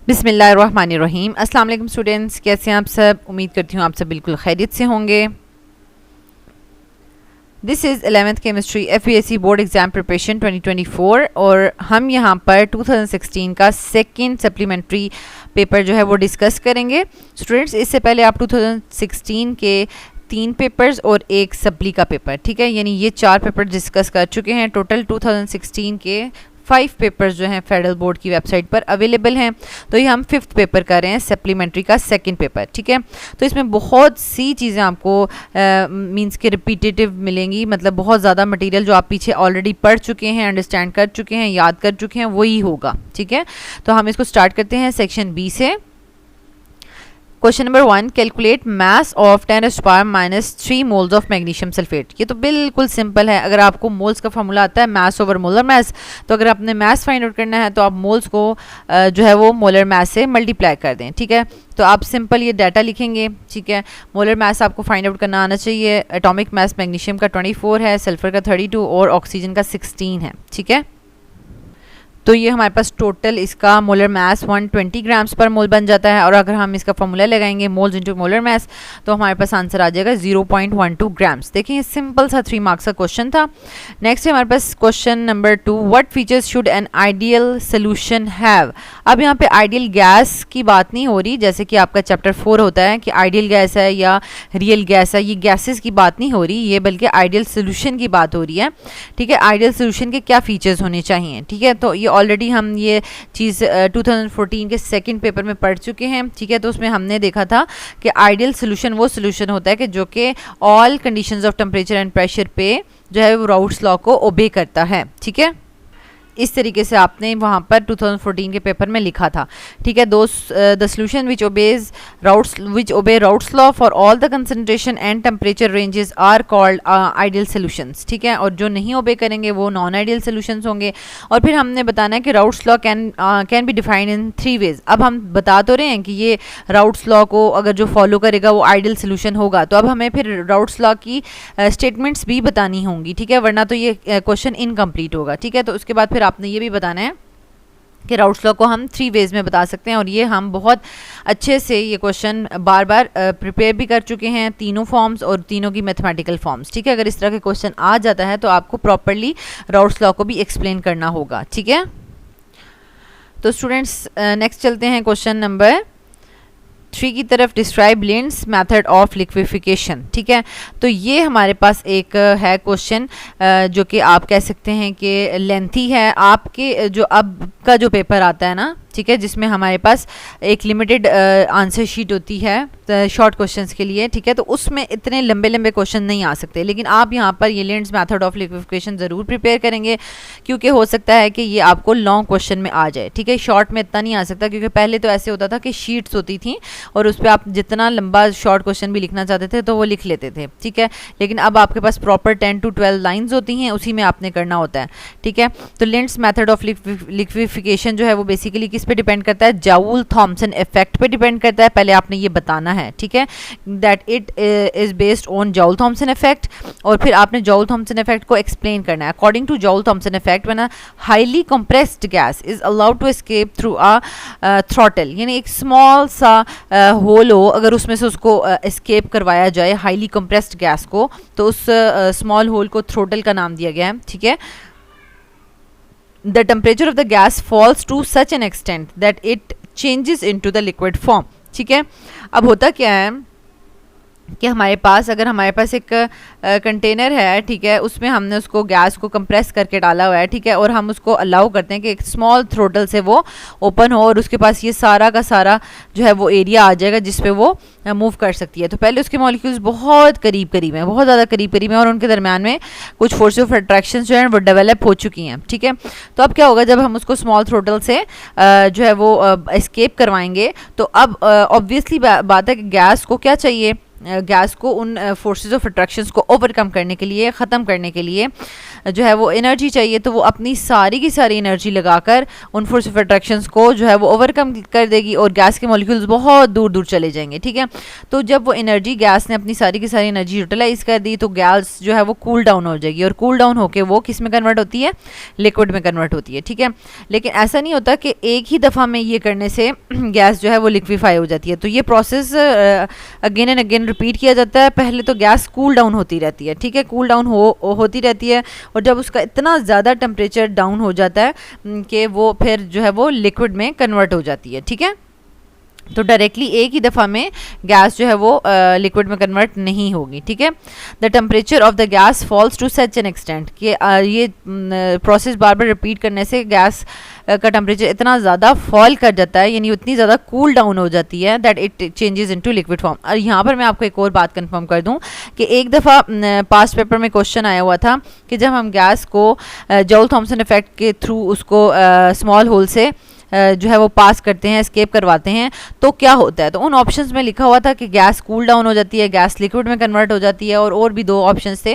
बिस्मिल्लाहिर्रहमानिर्रहीम। अस्सलाम वालेकुम स्टूडेंट्स, कैसे हैं आप सब? उम्मीद करती हूँ आप सब बिल्कुल खैरियत से होंगे। This is 11th chemistry FBSc board exam preparation 2024 और हम यहाँ पर 2016 का सेकंड सप्लीमेंट्री पेपर जो है वो डिस्कस करेंगे। स्टूडेंट्स, इससे पहले आप 2016 के 3 पेपर्स और एक सप्ली का पेपर, ठीक है, यानी ये 4 पेपर डिस्कस कर चुके हैं। टोटल 2016 के 5 पेपर्स जो हैं फेडरल बोर्ड की वेबसाइट पर अवेलेबल हैं। तो ये हम 5th पेपर कर रहे हैं, सप्लीमेंट्री का सेकंड पेपर, ठीक है। तो इसमें बहुत सी चीज़ें आपको मींस के रिपीटेटिव मिलेंगी, मतलब बहुत ज़्यादा मटेरियल जो आप पीछे ऑलरेडी पढ़ चुके हैं, अंडरस्टैंड कर चुके हैं, याद कर चुके हैं, वही होगा, ठीक है। तो हम इसको स्टार्ट करते हैं सेक्शन बी से। Question number 1, calculate mass of 10⁻³ moles of magnesium sulphate. ये तो बिल्कुल सिंपल है। अगर आपको मोल्स का फॉर्मूला आता है मास ओवर मोलर मास, तो अगर आपने मास फाइंड आउट करना है तो आप मोल्स को जो है वो मोलर मास से मल्टीप्लाई कर दें, ठीक है। तो आप सिंपल ये डाटा लिखेंगे, ठीक है। मोलर मास आपको फाइंड आउट करना आना चाहिए। एटॉमिक मास मैग्नीशियम का 24 है, सल्फर का 32 और ऑक्सीजन का 16 है, ठीक है। तो ये हमारे पास टोटल इसका मोलर मास 120 ग्राम्स पर मोल बन जाता है। और अगर हम इसका फॉर्मूला लगाएंगे मोल्स इनटू मोलर मास, तो हमारे पास आंसर आ जाएगा 0.12 ग्राम्स। देखिए ये सिंपल सा 3 मार्क्स का क्वेश्चन था। नेक्स्ट है हमारे पास question number 2, what features should an ideal solution have. अब यहाँ पे आइडियल गैस की बात नहीं हो रही, जैसे कि आपका चैप्टर 4 होता है कि आइडियल गैस है या रियल गैस है, ये गैसेस की बात नहीं हो रही, ये बल्कि आइडियल सोल्यूशन की बात हो रही है, ठीक है। आइडियल सोल्यूशन के क्या फीचर्स होने चाहिए, ठीक है। तो ये ऑलरेडी हम ये चीज़ 2014 के सेकंड पेपर में पढ़ चुके हैं, ठीक है। तो उसमें हमने देखा था कि आइडियल सोल्यूशन वो सोल्यूशन होता है कि जो कि all conditions of temperature and pressure पे जो है वो राउट्स लॉ को ओबे करता है, ठीक है। इस तरीके से आपने वहाँ पर 2014 के पेपर में लिखा था, ठीक है। The solution which obey Raoult's law for all the concentration and temperature ranges are called ideal solutions, ठीक है। और जो नहीं ओबे करेंगे वो नॉन आइडियल सोल्यूशंस होंगे। और फिर हमने बताना है कि Raoult's law can be defined in 3 ways. अब हम बता तो रहे हैं कि ये राउट्स लॉ को अगर जो फॉलो करेगा वो आइडियल सोल्यूशन होगा, तो अब हमें फिर राउट्स लॉ की स्टेटमेंट्स भी बतानी होंगी, ठीक है, वरना तो ये क्वेश्चन इनकम्प्लीट होगा, ठीक है। तो उसके बाद फिर आपने ये भी बताना है कि राउट्स लॉ को हम 3 वेज में बता सकते हैं। और ये हम बहुत अच्छे से ये क्वेश्चन बार बार प्रिपेयर भी कर चुके हैं, तीनों फॉर्म्स और तीनों की मैथमेटिकल फॉर्म्स, ठीक है। अगर इस तरह के क्वेश्चन आ जाता है तो आपको प्रॉपरली राउट्स लॉ को भी एक्सप्लेन करना होगा, ठीक है। तो स्टूडेंट्स नेक्स्ट चलते हैं क्वेश्चन नंबर 3 की तरफ। डिस्क्राइब लिंड्स मेथड ऑफ लिक्विफिकेशन, ठीक है। तो ये हमारे पास एक है क्वेश्चन जो कि आप कह सकते हैं कि लेंथी है। आपके जो अब का जो पेपर आता है ना, ठीक है, जिसमें हमारे पास एक लिमिटेड आंसर शीट होती है शॉर्ट क्वेश्चंस के लिए, ठीक है। तो उसमें इतने लंबे लंबे क्वेश्चन नहीं आ सकते, लेकिन आप यहाँ पर ये लिंड्स मेथड ऑफ लिक्विफिकेशन ज़रूर प्रिपेयर करेंगे, क्योंकि हो सकता है कि ये आपको लॉन्ग क्वेश्चन में आ जाए, ठीक है। शॉर्ट में इतना नहीं आ सकता, क्योंकि पहले तो ऐसे होता था कि शीट्स होती थी और उस पर आप जितना लंबा शॉर्ट क्वेश्चन भी लिखना चाहते थे तो वो लिख लेते थे, ठीक है। लेकिन अब आपके पास प्रॉपर 10 to 12 लाइन्स होती हैं, उसी में आपने करना होता है, ठीक है। तो लिंड्स मेथड ऑफ लिक्विफिकेशन जो है वो बेसिकली किस पे डिपेंड करता है? जाउल थॉमसन इफेक्ट पे डिपेंड करता है। पहले आपने ये बताना है, ठीक है, that it is based on Joule Thomson effect. और फिर आपने जाउल थॉमसन इफेक्ट को एक्सप्लेन करना है। According to Joule Thomson effect, when a highly compressed gas is allowed to escape through a throttle, यानी एक स्मॉल सा होल हो, अगर उसमें से उसको एस्केप करवाया जाए हाईली कंप्रेस्ड गैस को, तो उस स्मॉल होल को थ्रोटल का नाम दिया गया है, ठीक है। The temperature of the gas falls to such an extent that it changes into the liquid form, ठीक है। अब होता क्या है कि हमारे पास अगर हमारे पास एक कंटेनर है, ठीक है, उसमें हमने उसको गैस को कंप्रेस करके डाला हुआ है, ठीक है, और हम उसको अलाउ करते हैं कि एक स्मॉल थ्रोटल से वो ओपन हो और उसके पास ये सारा का सारा जो है वो एरिया आ जाएगा जिस पे वो मूव कर सकती है। तो पहले उसके मॉलिक्यूल्स बहुत करीब करीब हैं, बहुत ज़्यादा करीब करीब हैं, और उनके दरम्यान में कुछ फोर्स ऑफ अट्रैक्शन जो है वो डेवलप हो चुकी हैं, ठीक है। तो अब क्या होगा, जब हम उसको स्मॉल थ्रोटल से जो है वो एस्केप करवाएंगे, तो अब ऑब्वियसली बात है कि गैस को क्या चाहिए, गैस को उन फोर्सेस ऑफ अट्रैक्शंस को ओवरकम करने के लिए, ख़त्म करने के लिए जो है वो एनर्जी चाहिए, तो वो अपनी सारी की सारी एनर्जी लगाकर उन फोर्स ऑफ अट्रैक्शंस को जो है वो ओवरकम कर देगी और गैस के मॉलिक्यूल्स बहुत दूर दूर चले जाएंगे, ठीक है। तो जब वो एनर्जी, गैस ने अपनी सारी की सारी एनर्जी यूटिलाइज कर दी, तो गैस जो है वो कूल डाउन हो जाएगी, और कूल डाउन होकर वो किस में कन्वर्ट होती है, लिक्विड में कन्वर्ट होती है, ठीक है। लेकिन ऐसा नहीं होता कि एक ही दफ़ा में ये करने से गैस जो है वो लिक्विफाई हो जाती है। तो ये process again and again repeat किया जाता है। पहले तो गैस कूल डाउन होती रहती है, ठीक है, कूल डाउन होती रहती है, और जब उसका इतना ज़्यादा टेम्परेचर डाउन हो जाता है कि वो फिर जो है वो लिक्विड में कन्वर्ट हो जाती है, ठीक है। तो डायरेक्टली एक ही दफ़ा में गैस जो है वो लिक्विड में कन्वर्ट नहीं होगी, ठीक है। The temperature of the gas falls to such an extent कि ये प्रोसेस बार बार रिपीट करने से गैस का टेम्परेचर इतना ज़्यादा फॉल कर जाता है, यानी उतनी ज़्यादा कूल डाउन हो जाती है that it changes into liquid form. और यहाँ पर मैं आपको एक और बात कंफर्म कर दूँ कि एक दफ़ा पास्ट पेपर में क्वेश्चन आया हुआ था कि जब हम गैस को जॉल थॉमसन इफेक्ट के थ्रू उसको स्मॉल होल से जो है वो पास करते हैं, एस्केप करवाते हैं, तो क्या होता है। तो उन ऑप्शंस में लिखा हुआ था कि गैस कूल डाउन हो जाती है, गैस लिक्विड में कन्वर्ट हो जाती है, और भी 2 ऑप्शंस थे।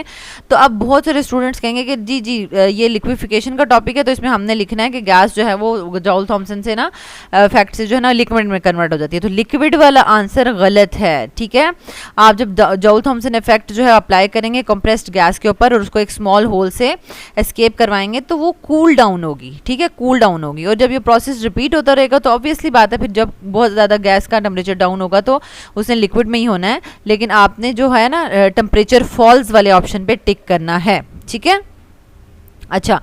तो अब बहुत सारे स्टूडेंट्स कहेंगे कि जी ये लिक्विफिकेशन का टॉपिक है, तो इसमें हमने लिखना है कि गैस जो है वो जॉल थॉमसन से ना फैक्ट से जो है ना लिक्विड में कन्वर्ट हो जाती है। तो लिक्विड वाला आंसर गलत है, ठीक है। आप जब जॉल थॉमसन इफेक्ट जो है अप्लाई करेंगे कंप्रेस्ड गैस के ऊपर और उसको एक स्मॉल होल से एस्केप करवाएंगे, तो वो कूल डाउन होगी, ठीक है, कूल डाउन होगी। और जब ये प्रोसेस रिपीट होता रहेगा तो ऑब्वियसली बात है, फिर जब बहुत ज़्यादा गैस का टेम्परेचर डाउन होगा तो उसने लिक्विड में ही होना है। लेकिन आपने जो है ना टेम्परेचर फॉल्स वाले ऑप्शन पे टिक करना है, ठीक है। अच्छा,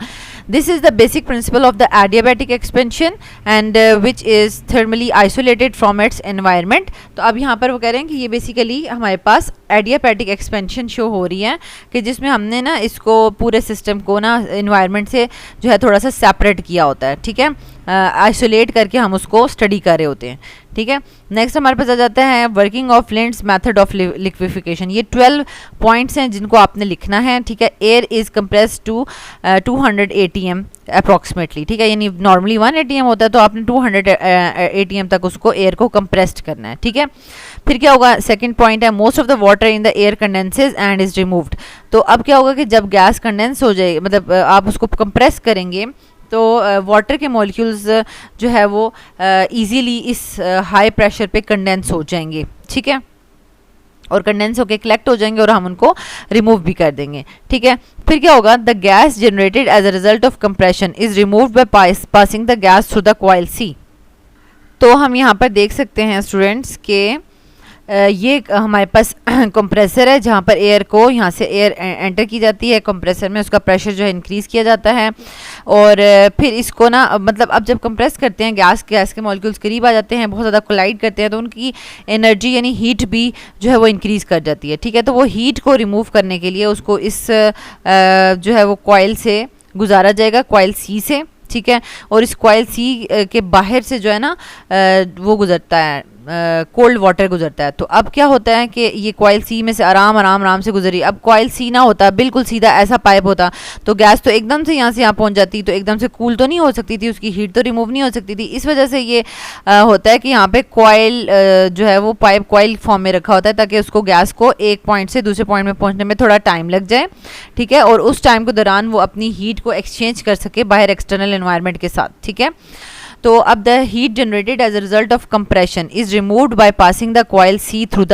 this is the basic principle of the adiabatic expansion and which is thermally isolated from its environment। तो अब यहाँ पर वो कह रहे हैं कि ये बेसिकली हमारे पास एडियाबैटिक एक्सपेंशन शो हो रही है कि जिसमें हमने ना इसको पूरे सिस्टम को ना इन्वायरमेंट से जो है थोड़ा सा सेपरेट किया होता है, ठीक है, आइसोलेट करके हम उसको स्टडी कर रहे होते हैं, ठीक है। नेक्स्ट हमारे पास आ जाता है working of Linde's method of liquefaction. ये 12 पॉइंट्स हैं जिनको आपने लिखना है, ठीक है। Air is compressed to 200 ATM approximately, ठीक है, यानी नॉर्मली 1 ATM होता है, तो आपने 200 ATM तक उसको एयर को कंप्रेस्ड करना है, ठीक है। फिर क्या होगा, सेकंड पॉइंट है most of the water in the air condenses and is removed. तो अब क्या होगा कि जब गैस कंडेंस हो जाए, मतलब आप उसको कंप्रेस करेंगे, तो वाटर के मॉलिक्यूल्स जो है वो इजीली इस हाई प्रेशर पे कंडेंस हो जाएंगे, ठीक है, और कंडेंस होके कलेक्ट हो जाएंगे और हम उनको रिमूव भी कर देंगे, ठीक है। फिर क्या होगा, the gas generated as a result of compression is removed by passing the gas through the coil C. तो हम यहाँ पर देख सकते हैं स्टूडेंट्स के ये हमारे पास कंप्रेसर है जहाँ पर एयर को यहाँ से एयर एंटर की जाती है, कंप्रेसर में उसका प्रेशर जो है इंक्रीज़ किया जाता है, और फिर इसको ना मतलब अब जब कंप्रेस करते हैं गैस के मॉलिक्यूल्स करीब आ जाते हैं, बहुत ज़्यादा कोलाइड करते हैं, तो उनकी एनर्जी यानी हीट भी जो है वो इंक्रीज़ कर जाती है, ठीक है। तो वो हीट को रिमूव करने के लिए उसको इस जो है वो कॉइल से गुजारा जाएगा, कॉइल सी से, ठीक है। और इस कॉइल सी के बाहर से जो है ना वो गुजरता है, कोल्ड वाटर गुजरता है। तो अब क्या होता है कि ये कॉइल सी में से आराम से गुजरी। अब कॉइल सी ना होता, बिल्कुल सीधा ऐसा पाइप होता, तो गैस तो एकदम से यहाँ से यहाँ पहुँच जाती, तो एकदम से कूल तो नहीं हो सकती थी, उसकी हीट तो रिमूव नहीं हो सकती थी। इस वजह से ये होता है कि यहाँ पे कॉइल जो है वो पाइप कॉइल फॉर्म में रखा होता है, ताकि उसको गैस को एक पॉइंट से दूसरे पॉइंट में पहुँचने में थोड़ा टाइम लग जाए, ठीक है, और उस टाइम के दौरान वो अपनी हीट को एक्सचेंज कर सके बाहर एक्सटर्नल एनवायरनमेंट के साथ, ठीक है। तो अब the heat generated as a result of compression is removed by passing the coil C through the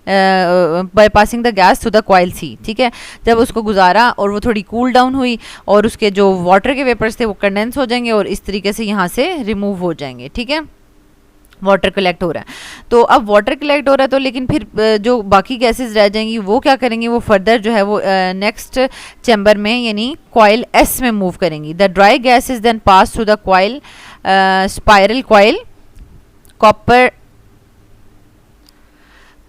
by passing the gas through the coil C, ठीक है। जब उसको गुजारा और वो थोड़ी कूल डाउन हुई और उसके जो वाटर के वेपर्स थे वो कंडेंस हो जाएंगे और इस तरीके से यहाँ से रिमूव हो जाएंगे, ठीक है। वाटर कलेक्ट हो रहा है, तो अब वाटर कलेक्ट हो रहा है, तो लेकिन फिर जो बाकी गैसेस रह जाएंगी वो क्या करेंगी, वो फर्दर जो है वो नेक्स्ट चैम्बर में यानी कॉइल एस में मूव करेंगी। The dry gas is then pass through the coil spiral coil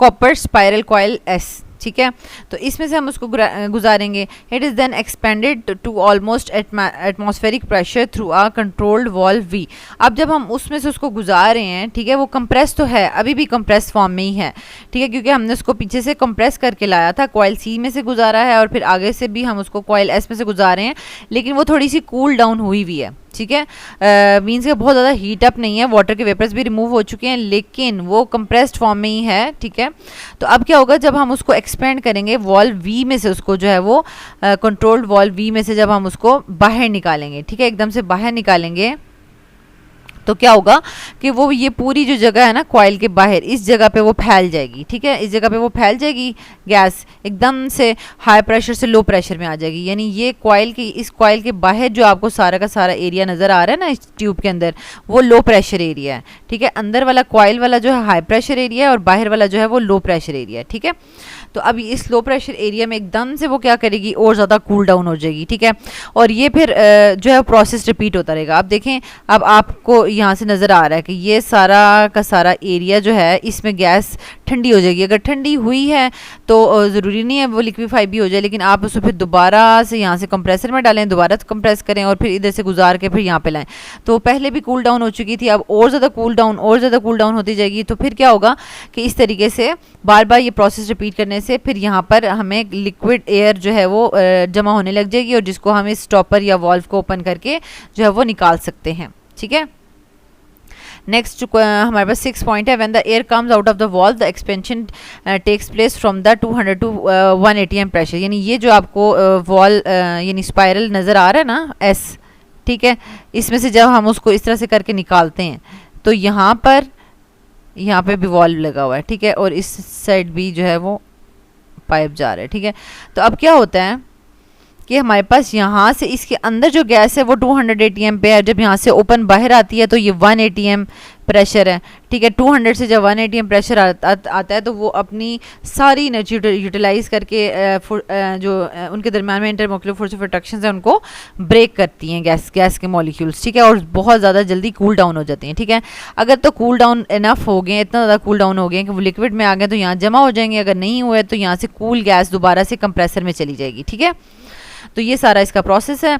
copper spiral coil S, ठीक है। तो इसमें से हम उसको गुजारेंगे। It is then expanded to almost atmospheric pressure through a controlled valve V. अब जब हम उसमें से उसको गुजार रहे हैं, ठीक है, वो कंप्रेस तो है, अभी भी कंप्रेस फॉर्म में ही है, ठीक है, क्योंकि हमने उसको पीछे से कंप्रेस करके लाया था, कॉइल सी में से गुजारा है और फिर आगे से भी हम उसको कॉइल एस में से गुजार रहे हैं, लेकिन वो थोड़ी सी कूल डाउन हुई हुई है, ठीक है। मीन्स के बहुत ज़्यादा हीट अप नहीं है, वाटर के वेपर्स भी रिमूव हो चुके हैं, लेकिन वो कंप्रेस्ड फॉर्म में ही है। ठीक है, तो अब क्या होगा, जब हम उसको एक्सपेंड करेंगे वॉल्व वी में से, उसको जो है वो कंट्रोल्ड वॉल्व वी में से जब हम उसको बाहर निकालेंगे, ठीक है, एकदम से बाहर निकालेंगे, तो क्या होगा कि वो ये पूरी जो जगह है ना कॉइल के बाहर, इस जगह पे वो फैल जाएगी। ठीक है, इस जगह पे वो फैल जाएगी, गैस एकदम से हाई प्रेशर से लो प्रेशर में आ जाएगी। यानी ये कॉइल की, इस कॉइल के बाहर जो आपको सारा का सारा एरिया नज़र आ रहा है ना इस ट्यूब के अंदर, वो लो प्रेशर एरिया है। ठीक है, अंदर वाला कॉइल वाला जो है हाई प्रेशर एरिया है और बाहर वाला जो है वो लो प्रेशर एरिया है। ठीक है, तो अब इस लो प्रेशर एरिया में एकदम से वो क्या करेगी, और ज़्यादा कूल डाउन हो जाएगी। ठीक है, और ये फिर जो है प्रोसेस रिपीट होता रहेगा। अब देखें, अब आपको यहाँ से नज़र आ रहा है कि ये सारा का सारा एरिया जो है इसमें गैस ठंडी हो जाएगी। अगर ठंडी हुई है तो ज़रूरी नहीं है वो लिक्विफाई भी हो जाए, लेकिन आप उसको फिर दोबारा से यहाँ से कंप्रेसर में डालें, दोबारा कंप्रेस करें और फिर इधर से गुजार के फिर यहाँ पे लाएं। तो पहले भी कूल डाउन हो चुकी थी, अब और ज़्यादा कूल डाउन होती जाएगी। तो फिर क्या होगा कि इस तरीके से बार बार ये प्रोसेस रिपीट करने से फिर यहाँ पर हमें लिक्विड एयर जो है वो जमा होने लग जाएगी, और जिसको हम इस स्टॉपर या वॉल्व को ओपन करके जो है वो निकाल सकते हैं। ठीक है, नेक्स्ट हमारे पास 6 पॉइंट है, when the air comes out of the valve the expansion takes place from the 200 to 180 M pressure. यानी ये जो आपको वॉल यानी स्पाइरल नज़र आ रहा है ना एस, ठीक है, इसमें से जब हम उसको इस तरह से करके निकालते हैं तो यहाँ पे भी वॉल्व लगा हुआ है। ठीक है, और इस साइड भी जो है वो पाइप जा रहा है। ठीक है, तो अब क्या होता है कि हमारे पास यहाँ से इसके अंदर जो गैस है वो 280 एम पे है, जब यहाँ से ओपन बाहर आती है तो ये 180 एम प्रेशर है। ठीक है, 200 से जब 180 एम प्रेशर आता है तो वो अपनी सारी एनर्जी यूटिलाइज करके जो उनके दरम्यान में इंटरमोक्युलर फोर्स ऑफ अट्रैक्शन है उनको ब्रेक करती हैं गैस के मॉलिक्यूल्स। ठीक है, और बहुत ज़्यादा जल्दी कूल डाउन हो जाती हैं। ठीक है, अगर तो कूल डाउन इनफ हो गए, इतना ज़्यादा कूल डाउन हो गए कि वो लिक्विड में आ गए तो यहाँ जमा हो जाएंगे, अगर नहीं हुए तो यहाँ से कूल गैस दोबारा से कंप्रेसर में चली जाएगी। ठीक है, तो ये सारा इसका प्रोसेस है।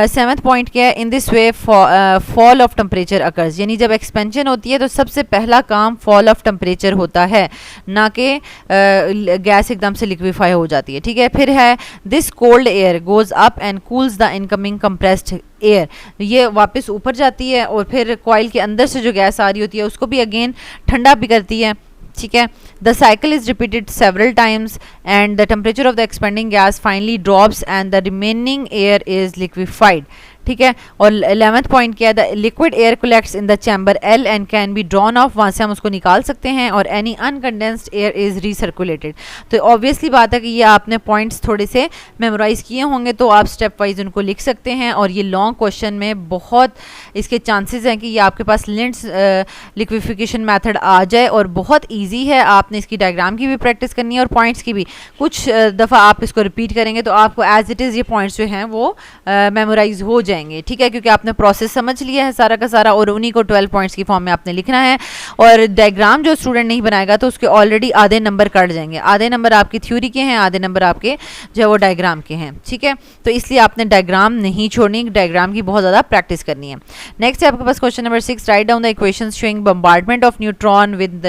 7th पॉइंट क्या है, in this way fall of temperature occurs. यानी जब एक्सपेंशन होती है तो सबसे पहला काम फॉल ऑफ टेम्परेचर होता है, ना कि गैस एकदम से लिक्विफाई हो जाती है। ठीक है, फिर है this cold air goes up and cools the incoming compressed air. ये वापस ऊपर जाती है और फिर कॉइल के अंदर से जो गैस आ रही होती है उसको भी अगेन ठंडा भी करती है। ठीक है, the cycle is repeated several times and the temperature of the expanding gas finally drops and the remaining air is liquefied. ठीक है, और 11th पॉइंट क्या है, the liquid air collects in the chamber L and can be drawn of, वहाँ से हम उसको निकाल सकते हैं, और एनी अनकंडेंस्ड एयर इज रीसर्कुलेटेड। तो ऑब्वियसली बात है कि ये आपने पॉइंट्स थोड़े से मेमोराइज किए होंगे तो आप स्टेप वाइज उनको लिख सकते हैं, और ये लॉन्ग क्वेश्चन में बहुत इसके चांसेस हैं कि ये आपके पास लिंट्स लिक्विफिकेशन मैथड आ जाए, और बहुत ईजी है। आपने इसकी डायग्राम की भी प्रैक्टिस करनी है और पॉइंट्स की भी। कुछ दफ़ा आप इसको रिपीट करेंगे तो आपको एज इट इज़ ये पॉइंट्स जो हैं वो मेमोराइज हो जाए। ठीक है, क्योंकि आपने प्रोसेस समझ लिया है सारा का सारा, और उन्हीं को 12 पॉइंट्स की फॉर्म में आपने लिखना है। और डायग्राम जो स्टूडेंट नहीं बनाएगा तो उसके ऑलरेडी आधे नंबर कट जाएंगे, आधे नंबर आपकी थ्योरी के हैं, आधे नंबर आपके जो है वो डायग्राम के हैं। ठीक है, तो इसलिए आपने डायग्राम नहीं छोड़नी, डायग्राम की बहुत ज़्यादा प्रैक्टिस करनी है। नेक्स्ट है आपके पास question number 6, write down the equations showing bombardment of neutron with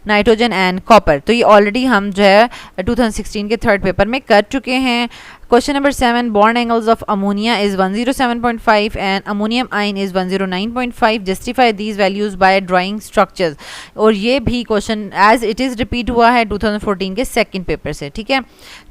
nitrogen and copper. तो ये ऑलरेडी हम जो है 2016 के 3rd पेपर में कर चुके हैं। Question number 7, bond angles of ammonia is 107.5 and ammonium ion is 109.5. Justify these values by drawing structures. और ये भी question as it is repeat हुआ है 2014 के 2nd पेपर से। ठीक है,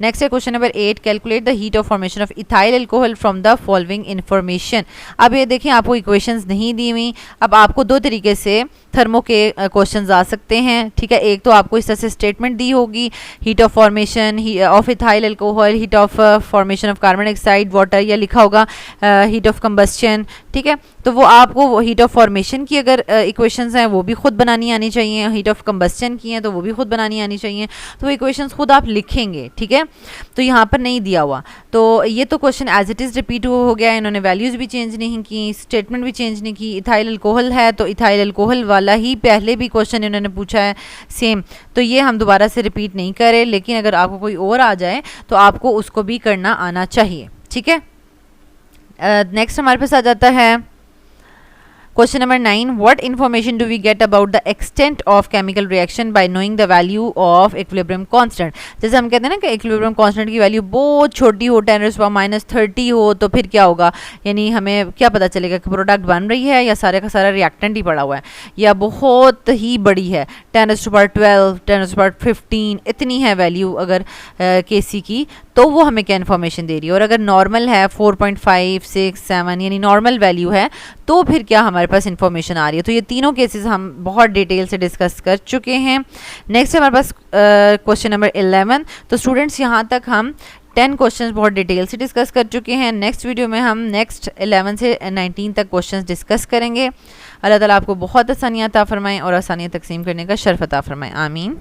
नेक्स्ट है question number 8, calculate the heat of formation of ethyl alcohol from the following information. अब ये देखें, आपको इक्वेशंस नहीं दी हुई। अब आपको दो तरीके से थर्मो के क्वेश्चंस आ सकते हैं। ठीक है, एक तो आपको इस तरह से स्टेटमेंट दी होगी, heat of formation of ethyl alcohol, heat of formation of carbon dioxide water, या लिखा होगा हीट ऑफ कंबस्शन। ठीक है, तो वो आपको हीट ऑफ फॉर्मेशन की अगर इक्वेशंस हैं वो भी खुद बनानी आनी चाहिए, हीट ऑफ कंबस्शन की हैं तो वो भी खुद बनानी आनी चाहिए। तो वो इक्वेशंस खुद आप लिखेंगे। ठीक है, तो यहाँ पर नहीं दिया हुआ, तो ये तो question as it is repeat हो गया। इन्होंने वैल्यूज़ भी चेंज नहीं की, स्टेटमेंट भी चेंज नहीं की। इथाइल अल्कोहल है तो इथाइल अल्कोहल वाला ही पहले भी क्वेश्चन इन्होंने पूछा है सेम, तो ये हम दोबारा से रिपीट नहीं करें। लेकिन अगर आपको कोई और आ जाए तो आपको उसको भी करना आना चाहिए। ठीक है, नेक्स्ट हमारे पास आ जाता है question number 9, what information do we get about the extent of chemical reaction by knowing the value of equilibrium constant. जैसे हम कहते हैं ना कि इक्विलिब्रियम कांस्टेंट की वैल्यू बहुत छोटी हो, 10⁻³ हो, तो फिर क्या होगा, यानी हमें क्या पता चलेगा कि प्रोडक्ट बन रही है या सारे का सारा रिएक्टेंट ही पड़ा हुआ है, या बहुत ही बड़ी है 10⁻12, 10⁻15 इतनी है वैल्यू अगर Kc की, तो वो हमें क्या इन्फॉर्मेशन दे रही है। और अगर नॉर्मल है 4.5, 6, 7 यानी नॉर्मल वैल्यू है, तो फिर क्या हमारे पास इन्फॉर्मेशन आ रही है। तो ये तीनों केसेस हम बहुत डिटेल से डिस्कस कर चुके हैं। नेक्स्ट हमारे पास क्वेश्चन नंबर 11। तो स्टूडेंट्स यहाँ तक हम 10 क्वेश्चंस बहुत डिटेल से डिस्कस कर चुके हैं। नेक्स्ट वीडियो में हम नेक्स्ट 11 से 19 तक क्वेश्चंस डिस्कस करेंगे। अल्लाह ताला आपको बहुत आसानियाँ अता फरमाएं और आसानियाँ तकसीम करने का शर्फ अता फरमाएं। आमीन।